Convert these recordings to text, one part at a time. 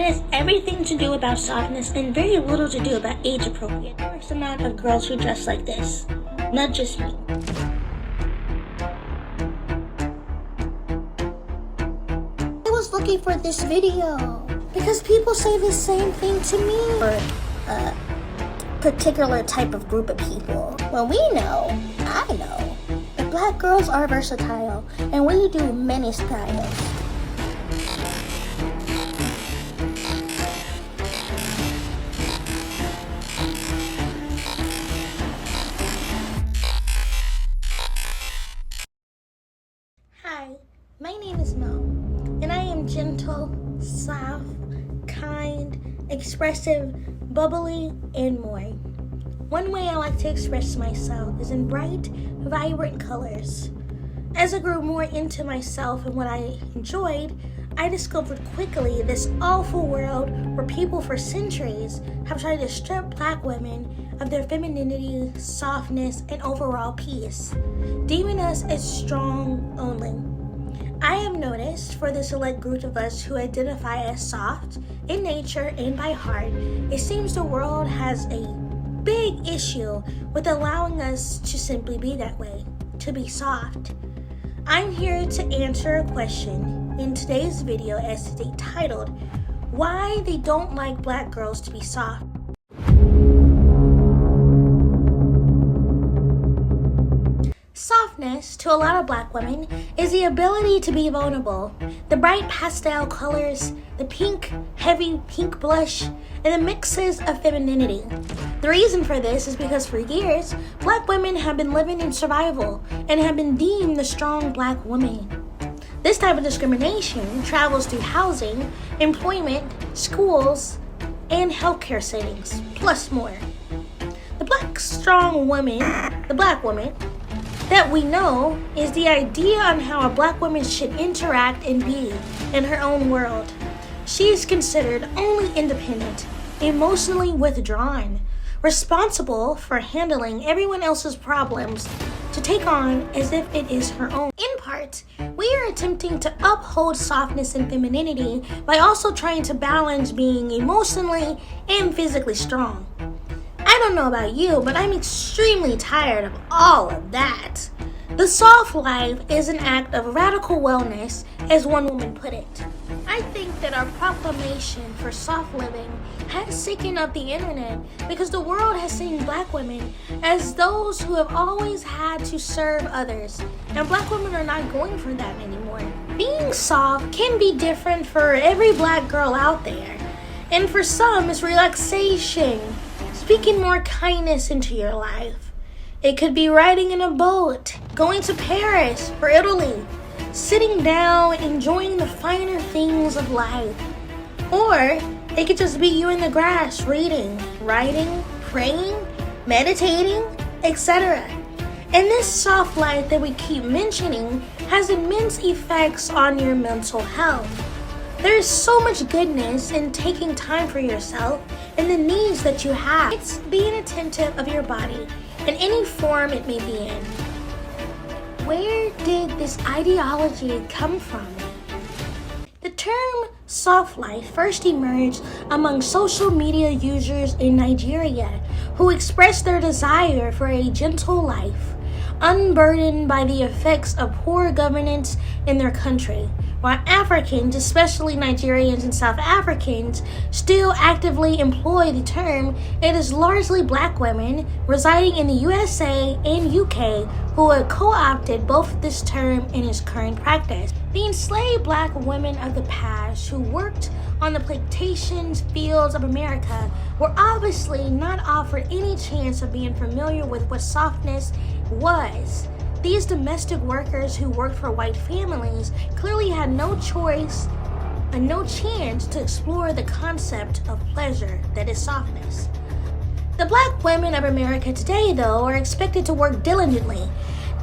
It has everything to do about softness and very little to do about age appropriate. There's a amount of girls who dress like this, not just me. I was looking for this video because people say the same thing to me for a particular type of group of people. Well, I know, that black girls are versatile and we do many styles. Hi, my name is Mo, and I am gentle, soft, kind, expressive, bubbly, and more. One way I like to express myself is in bright, vibrant colors. As I grew more into myself and what I enjoyed, I discovered quickly this awful world where people for centuries have tried to strip black women of their femininity, softness, and overall peace, deeming us as strong only. I have noticed for the select group of us who identify as soft in nature and by heart, it seems the world has a big issue with allowing us to simply be that way, to be soft. I'm here to answer a question in today's video as today titled, Why They Don't Like Black Girls to Be Soft. Softness, to a lot of black women, is the ability to be vulnerable. The bright pastel colors, the heavy pink blush, and the mixes of femininity. The reason for this is because for years, black women have been living in survival and have been deemed the strong black woman. This type of discrimination travels through housing, employment, schools, and healthcare settings, plus more. The black woman that we know is the idea on how a black woman should interact and be in her own world. She is considered only independent, emotionally withdrawn, responsible for handling everyone else's problems to take on as if it is her own. In part, we are attempting to uphold softness and femininity by also trying to balance being emotionally and physically strong. I don't know about you, but I'm extremely tired of all of that. The soft life is an act of radical wellness, as one woman put it. I think that our proclamation for soft living has sickened up the internet because the world has seen black women as those who have always had to serve others, and black women are not going for that anymore. Being soft can be different for every black girl out there, and for some it's relaxation, speaking more kindness into your life. It could be riding in a boat, going to Paris or Italy, sitting down, enjoying the finer things of life. Or it could just be you in the grass, reading, writing, praying, meditating, etc. And this soft life that we keep mentioning has immense effects on your mental health. There is so much goodness in taking time for yourself and the needs that you have. It's being attentive of your body in any form it may be in. Where did this ideology come from? The term soft life first emerged among social media users in Nigeria who expressed their desire for a gentle life, unburdened by the effects of poor governance in their country, while Africans, especially Nigerians and South Africans, still actively employ the term. It is largely black women residing in the USA and UK who have co-opted both this term in its current practice. The enslaved black women of the past who worked on the plantations fields of America were obviously not offered any chance of being familiar with what softness was. These domestic workers who worked for white families clearly had no choice and no chance to explore the concept of pleasure that is softness. The black women of America today, though, are expected to work diligently,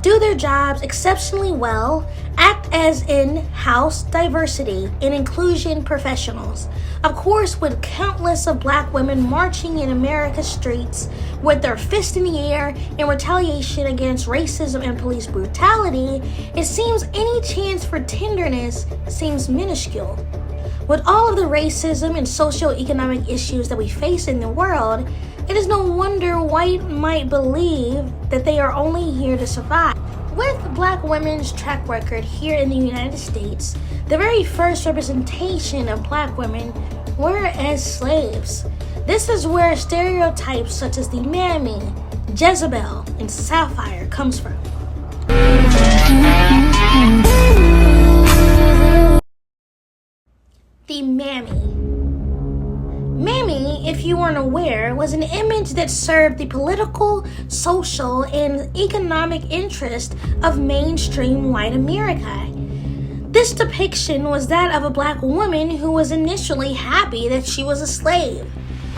do their jobs exceptionally well, act as in-house diversity and inclusion professionals. Of course, with countless of black women marching in America's streets with their fists in the air in retaliation against racism and police brutality, it seems any chance for tenderness seems minuscule. With all of the racism and socioeconomic issues that we face in the world, it is no wonder white might believe that they are only here to survive. With black women's track record here in the United States, the very first representation of black women were as slaves. This is where stereotypes such as the Mammy, Jezebel, and Sapphire comes from. The Mammy. Mammy, if you weren't aware, was an image that served the political, social, and economic interest of mainstream white America. This depiction was that of a black woman who was initially happy that she was a slave.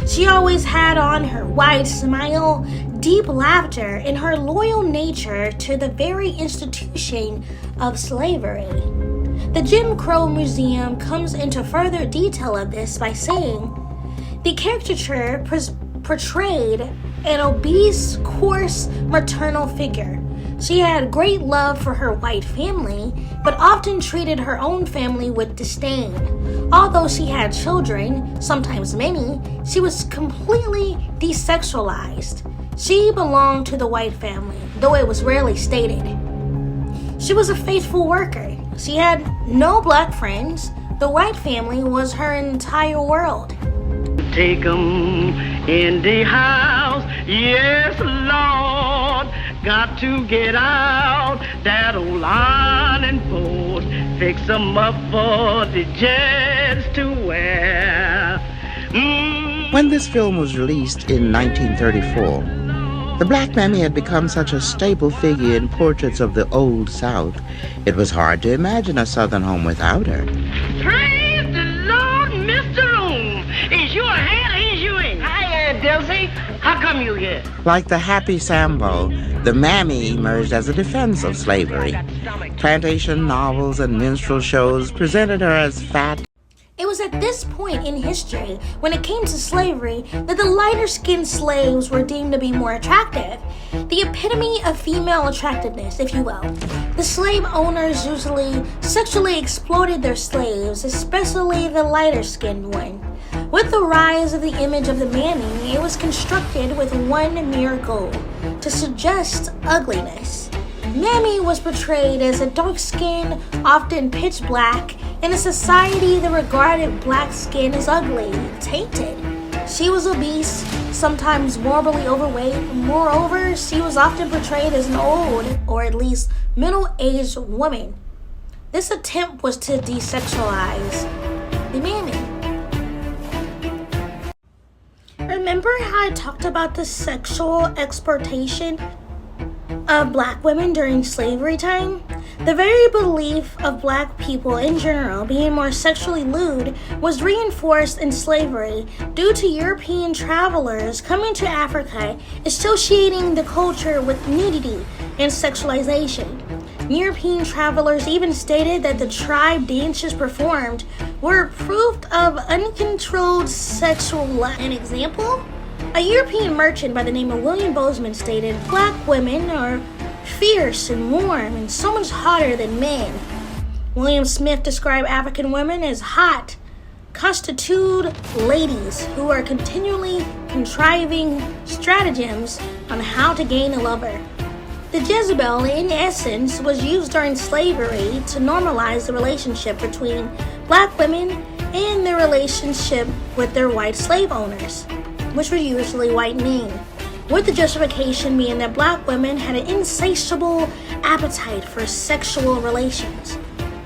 She always had on her wide smile, deep laughter, and her loyal nature to the very institution of slavery. The Jim Crow Museum comes into further detail of this by saying, the caricature portrayed an obese, coarse, maternal figure. She had great love for her white family, but often treated her own family with disdain. Although she had children, sometimes many, she was completely desexualized. She belonged to the white family, though it was rarely stated. She was a faithful worker. She had no black friends. The white family was her entire world. Take 'em in the house, yes, Lord. Got to get out that old ironing post. Fix 'em up for the jets to wear. When this film was released in 1934, the black mammy had become such a staple figure in portraits of the Old South, it was hard to imagine a Southern home without her. Praise the Lord, Mr. Room. Is you ahead or is you in? Hi, Delcy. How come you here? Like the Happy Sambo, the mammy emerged as a defense of slavery. Plantation novels and minstrel shows presented her as fat. It was at this point in history, when it came to slavery, that the lighter-skinned slaves were deemed to be more attractive. The epitome of female attractiveness, if you will. The slave owners usually sexually exploited their slaves, especially the lighter-skinned one. With the rise of the image of the mammy, it was constructed with one mere goal, to suggest ugliness. Mammy was portrayed as a dark-skinned, often pitch black, in a society that regarded black skin as ugly, tainted. She was obese, sometimes morbidly overweight. Moreover, she was often portrayed as an old, or at least middle-aged woman. This attempt was to desexualize the mammy. Remember how I talked about the sexual exploitation of black women during slavery time? The very belief of black people in general being more sexually lewd was reinforced in slavery due to European travelers coming to Africa, associating the culture with nudity and sexualization. European travelers even stated that the tribe dances performed were proof of uncontrolled sexual life. An example? A European merchant by the name of William Bozeman stated, "Black women are fierce and warm and so much hotter than men." William Smith described African women as hot, constituted ladies who are continually contriving stratagems on how to gain a lover. The Jezebel, in essence, was used during slavery to normalize the relationship between black women and their relationship with their white slave owners, which were usually white men, with the justification being that black women had an insatiable appetite for sexual relations.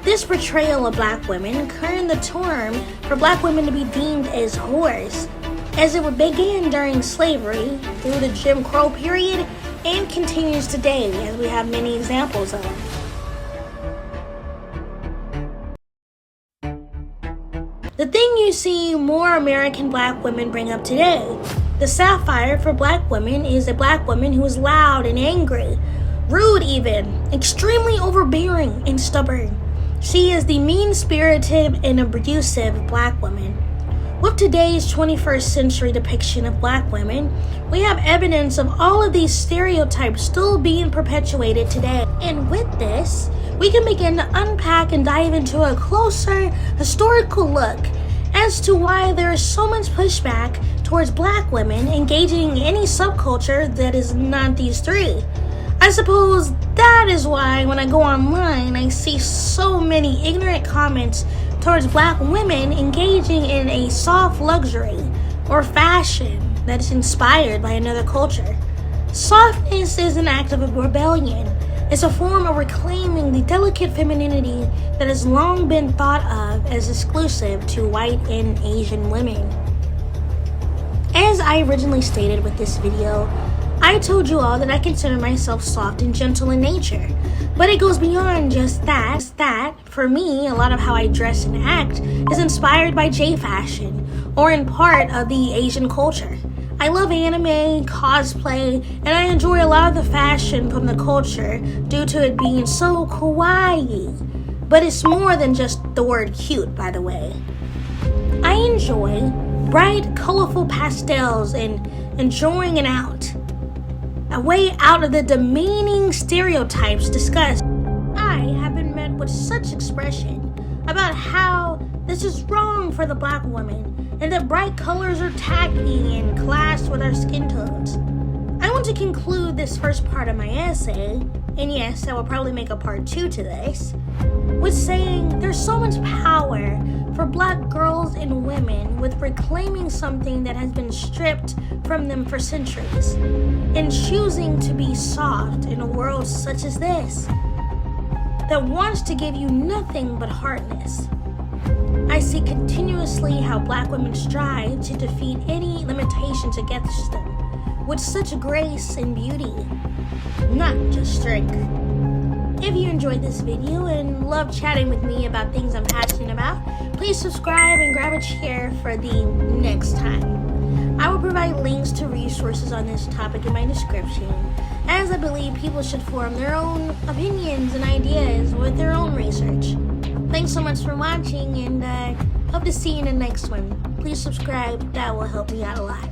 This portrayal of black women earned the term for black women to be deemed as whores, as it would begin during slavery through the Jim Crow period and continues today, as we have many examples of. The thing you see more American black women bring up today, the sapphire for black women, is a black woman who is loud and angry, rude even, extremely overbearing and stubborn. She is the mean-spirited and abusive black woman. With today's 21st century depiction of black women, we have evidence of all of these stereotypes still being perpetuated today. And with this, we can begin to unpack and dive into a closer historical look as to why there is so much pushback towards black women engaging in any subculture that is not these three. I suppose that is why when I go online I see so many ignorant comments towards black women engaging in a soft luxury or fashion that is inspired by another culture. Softness is an act of rebellion. It's a form of reclaiming the delicate femininity that has long been thought of as exclusive to white and Asian women. As I originally stated with this video, I told you all that I consider myself soft and gentle in nature, but it goes beyond just that. For me, a lot of how I dress and act is inspired by J fashion, or in part of the Asian culture. I love anime, cosplay, and I enjoy a lot of the fashion from the culture due to it being so kawaii. But it's more than just the word cute, by the way. I enjoy bright, colorful pastels and enjoying it out. A way out of the demeaning stereotypes discussed. I have been met with such expression about how this is wrong for the black woman and that bright colors are tacky and clash with our skin tones. I want to conclude this first part of my essay, and yes, I will probably make a part 2 to this, with saying there's so much power for black girls and women with reclaiming something that has been stripped from them for centuries and choosing to be soft in a world such as this that wants to give you nothing but hardness. I see continuously how black women strive to defeat any limitations against them with such grace and beauty, not just strength. If you enjoyed this video and love chatting with me about things I'm passionate about, please subscribe and grab a chair for the next time. I will provide links to resources on this topic in my description, as I believe people should form their own opinions and ideas with their own research. Thanks so much for watching, and hope to see you in the next one. Please subscribe, that will help me out a lot.